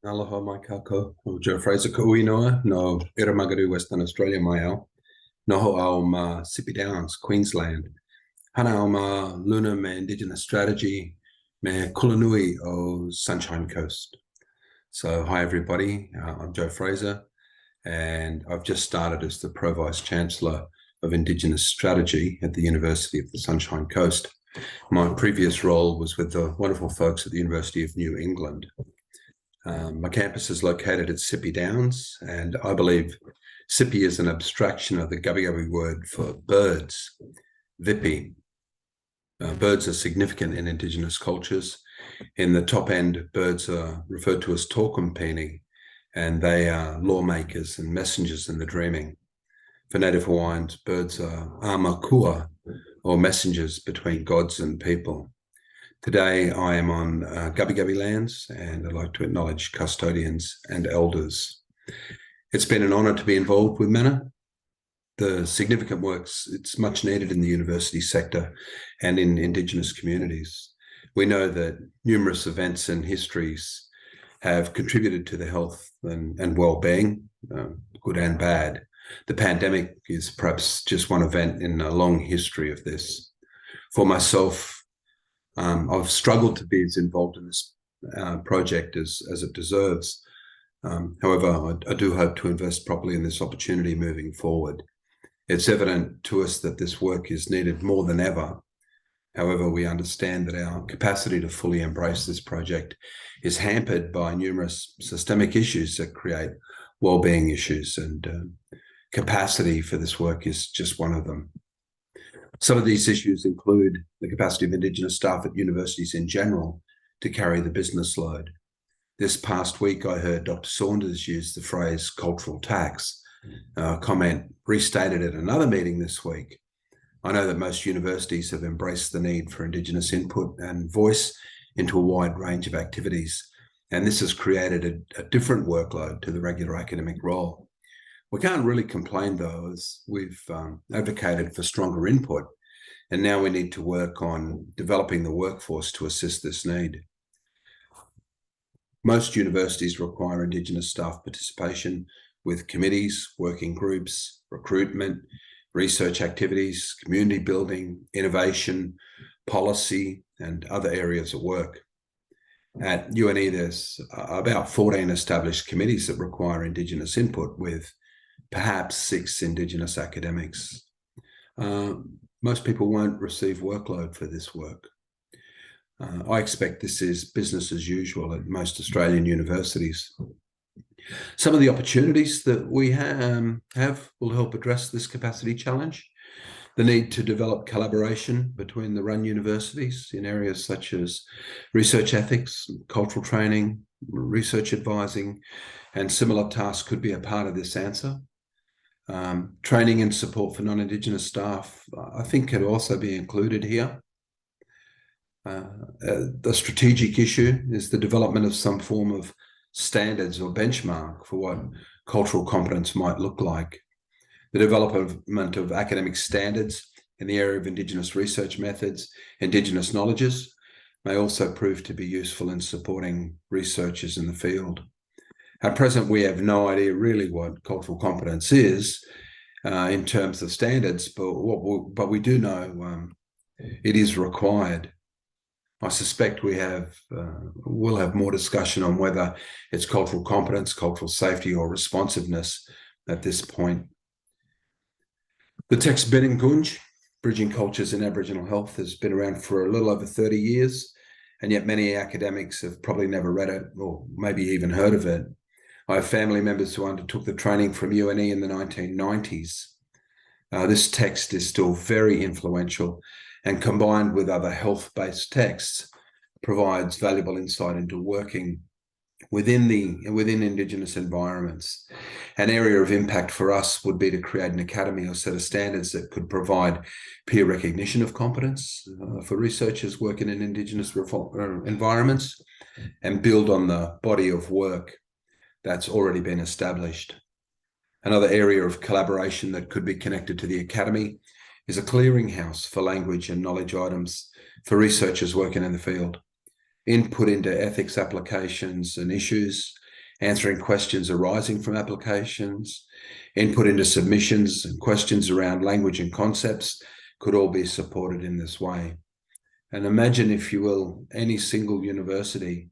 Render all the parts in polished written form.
Aloha mai kako, o Joe Fraser ko inoa, no Iramagaru, Western Australia mai au. Noho au ma Sippy Downs, Queensland. Hana au ma Luna me Indigenous Strategy me Kulanui o Sunshine Coast. So hi everybody, I'm Joe Fraser and I've just started as the Pro Vice Chancellor of Indigenous Strategy at the University of the Sunshine Coast. My previous role was with the wonderful folks at the University of New England. My campus is located at Sippy Downs, and I believe Sippy is an abstraction of the Gubbi word for birds, Vipi. Birds are significant in Indigenous cultures. In the top end, birds are referred to as Tōkumpini, and they are lawmakers and messengers in the dreaming. For Native Hawaiians, birds are amakua, or messengers between gods and people. Today, I am on Gubbi lands, and I'd like to acknowledge custodians and elders. It's been an honour to be involved with Manna. The significant works, it's much needed in the university sector and in Indigenous communities. We know that numerous events and histories have contributed to the health and well-being, good and bad. The pandemic is perhaps just one event in a long history of this. For myself, I've struggled to be as involved in this project as it deserves. However, I do hope to invest properly in this opportunity moving forward. It's evident to us that this work is needed more than ever. However, we understand that our capacity to fully embrace this project is hampered by numerous systemic issues that create well-being issues, and capacity for this work is just one of them. Some of these issues include the capacity of Indigenous staff at universities in general to carry the business load. This past week, I heard Dr. Saunders use the phrase cultural tax, a comment restated at another meeting this week. I know that most universities have embraced the need for Indigenous input and voice into a wide range of activities, and this has created a different workload to the regular academic role. We can't really complain, though, as we've advocated for stronger input, and now we need to work on developing the workforce to assist this need. Most universities require Indigenous staff participation with committees, working groups, recruitment, research activities, community building, innovation, policy, and other areas of work. At UNE, there's about 14 established committees that require Indigenous input, with perhaps 6 Indigenous academics. Most people won't receive workload for this work. I expect this is business as usual at most Australian universities. Some of the opportunities that we have will help address this capacity challenge. The need to develop collaboration between the run universities in areas such as research ethics, cultural training, research advising, and similar tasks could be a part of this answer. Training and support for non-Indigenous staff, I think, could also be included here. The strategic issue is the development of some form of standards or benchmark for what cultural competence might look like. The development of academic standards in the area of Indigenous research methods, Indigenous knowledges, may also prove to be useful in supporting researchers in the field. At present, we have no idea really what cultural competence is in terms of standards, but we do know it is required. I suspect we'll have more discussion on whether it's cultural competence, cultural safety, or responsiveness at this point. The text Biningunj, Bridging Cultures in Aboriginal Health, has been around for a little over 30 years, and yet many academics have probably never read it or maybe even heard of it. I have family members who undertook the training from UNE in the 1990s. This text is still very influential, and combined with other health-based texts, provides valuable insight into working within Indigenous environments. An area of impact for us would be to create an academy or set of standards that could provide peer recognition of competence for researchers working in Indigenous environments, and build on the body of work that's already been established. Another area of collaboration that could be connected to the academy is a clearinghouse for language and knowledge items for researchers working in the field. input into ethics applications and issues, answering questions arising from applications, input into submissions and questions around language and concepts could all be supported in this way. And imagine, if you will, any single university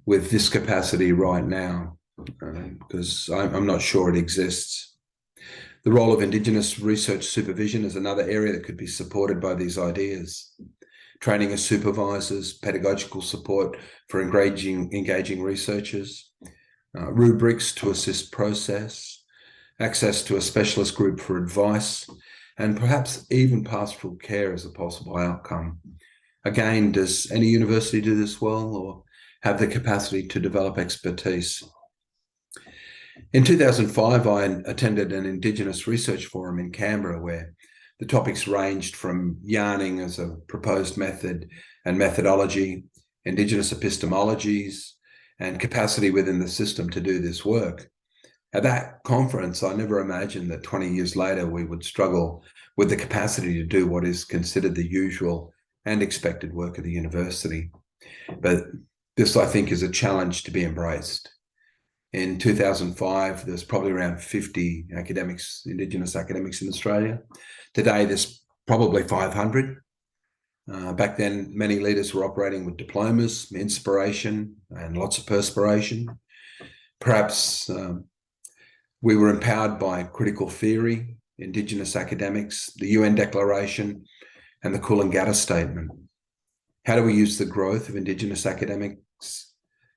with this capacity right now, because I'm not sure it exists. The role of Indigenous research supervision is another area that could be supported by these ideas. Training of supervisors, pedagogical support for engaging researchers, rubrics to assist process, access to a specialist group for advice, and perhaps even pastoral care as a possible outcome. Again, does any university do this well or have the capacity to develop expertise? In 2005, I attended an Indigenous research forum in Canberra where the topics ranged from yarning as a proposed method and methodology, Indigenous epistemologies, and capacity within the system to do this work. At that conference, I never imagined that 20 years later we would struggle with the capacity to do what is considered the usual and expected work of the university. But this, I think, is a challenge to be embraced. In 2005, there's probably around 50 academics, Indigenous academics in Australia. Today, there's probably 500. Back then, many leaders were operating with diplomas, inspiration, and lots of perspiration. Perhaps we were empowered by critical theory, Indigenous academics, the UN Declaration, and the Coolangatta Statement. How do we use the growth of Indigenous academics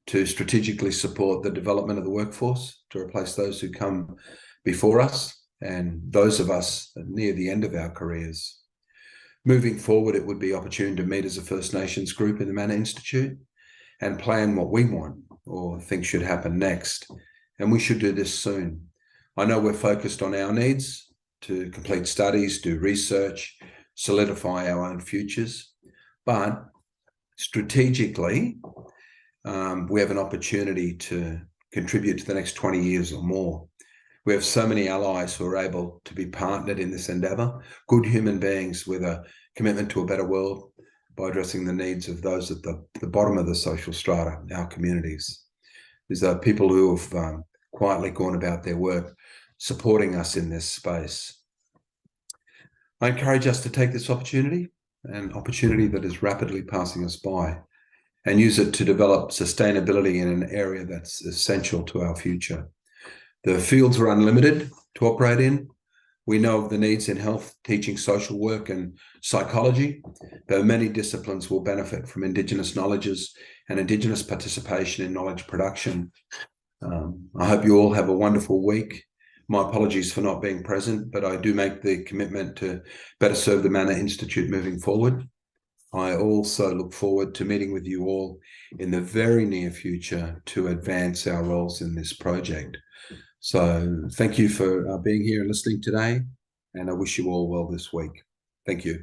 to strategically support the development of the workforce, to replace those who come before us and those of us near the end of our careers? Moving forward, it would be opportune to meet as a First Nations group in the Manna Institute and plan what we want or think should happen next. And we should do this soon. I know we're focused on our needs to complete studies, do research, solidify our own futures, but strategically, we have an opportunity to contribute to the next 20 years or more. We have so many allies who are able to be partnered in this endeavour, good human beings with a commitment to a better world by addressing the needs of those at the bottom of the social strata, our communities. These are people who have quietly gone about their work, supporting us in this space. I encourage us to take this opportunity, an opportunity that is rapidly passing us by, and use it to develop sustainability in an area that's essential to our future. The fields are unlimited to operate in. We know of the needs in health, teaching, social work, and psychology, though many disciplines will benefit from Indigenous knowledges and Indigenous participation in knowledge production. I hope you all have a wonderful week. My apologies for not being present, but I do make the commitment to better serve the Manna Institute moving forward. I also look forward to meeting with you all in the very near future to advance our roles in this project. So thank you for being here and listening today, and I wish you all well this week. Thank you.